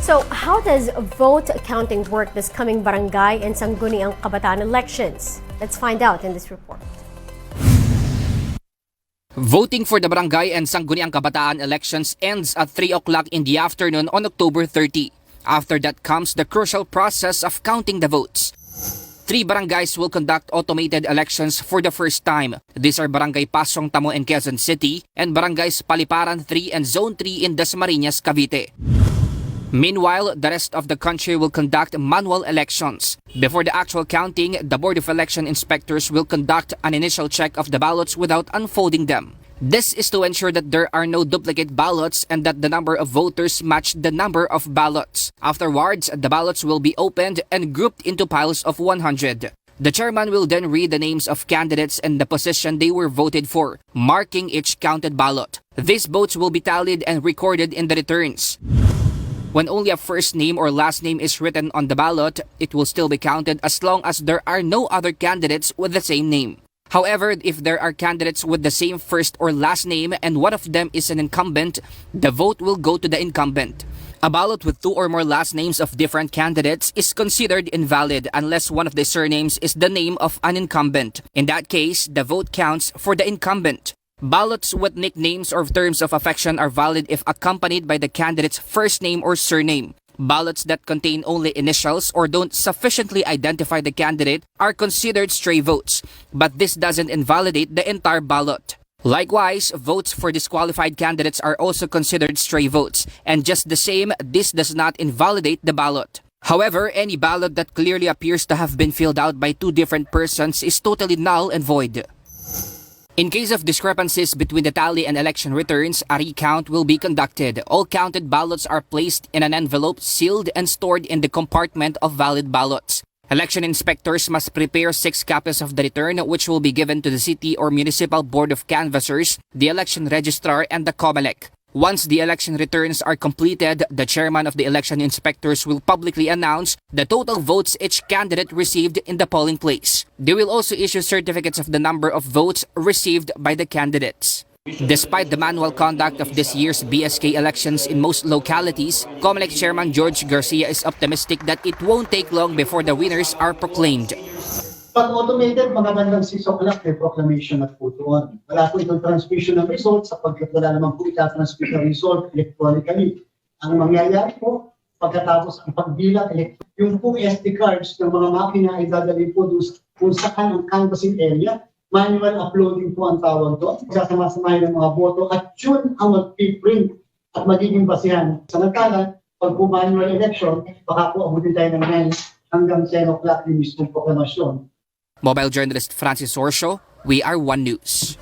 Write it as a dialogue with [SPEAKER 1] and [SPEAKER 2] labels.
[SPEAKER 1] So how does vote counting work this coming Barangay and Sangguniang Kabataan elections? Let's find out in this report.
[SPEAKER 2] Voting for the Barangay and Sangguniang Kabataan elections ends at 3 o'clock in the afternoon on October 30. After that comes the crucial process of counting the votes. 3 barangays will conduct automated elections for the first time. These are Barangay Pasong Tamo in Quezon City and Barangays Paliparan 3 and Zone 3 in Dasmariñas, Cavite. Meanwhile, the rest of the country will conduct manual elections. Before the actual counting, the Board of Election Inspectors will conduct an initial check of the ballots without unfolding them. This is to ensure that there are no duplicate ballots and that the number of voters match the number of ballots. Afterwards, the ballots will be opened and grouped into piles of 100. The chairman will then read the names of candidates and the position they were voted for, marking each counted ballot. These votes will be tallied and recorded in the returns. When only a first name or last name is written on the ballot, it will still be counted as long as there are no other candidates with the same name. However, if there are candidates with the same first or last name and one of them is an incumbent, the vote will go to the incumbent. A ballot with 2 or more last names of different candidates is considered invalid unless one of the surnames is the name of an incumbent. In that case, the vote counts for the incumbent. Ballots with nicknames or terms of affection are valid if accompanied by the candidate's first name or surname. Ballots that contain only initials or don't sufficiently identify the candidate are considered stray votes, but this doesn't invalidate the entire ballot. Likewise, votes for disqualified candidates are also considered stray votes, and just the same, this does not invalidate the ballot. However, any ballot that clearly appears to have been filled out by 2 different persons is totally null and void. In case of discrepancies between the tally and election returns, a recount will be conducted. All counted ballots are placed in an envelope, sealed, and stored in the compartment of valid ballots. Election inspectors must prepare 6 copies of the return, which will be given to the City or Municipal Board of Canvassers, the election registrar, and the Comelec. Once the election returns are completed, the chairman of the election inspectors will publicly announce the total votes each candidate received in the polling place. They will also issue certificates of the number of votes received by the candidates. Despite the manual conduct of this year's BSKE elections in most localities, Comelec Chairman George Garcia is optimistic that it won't take long before the winners are proclaimed.
[SPEAKER 3] Pag automated, mga bandang 6 o'clock, may proclamation at po doon. Wala po itong transmission ng results sapagkat wala naman po ita-transmit ng result electronically. Ang mangyayari po, pagkatapos ang pagbilang, yung po SD cards ng mga makina ay dadalhin po doon kung saan ang canvassing area. Manual uploading po ang tawag doon. Sasama-samahin ng mga boto at yun ang mag-print at magiging basihan. Samantala, pag po manual election, baka po abutin tayo ng 9 hanggang 10 o'clock yung mismong proklamasyon.
[SPEAKER 2] Mobile journalist Francis Orsio, We Are One News.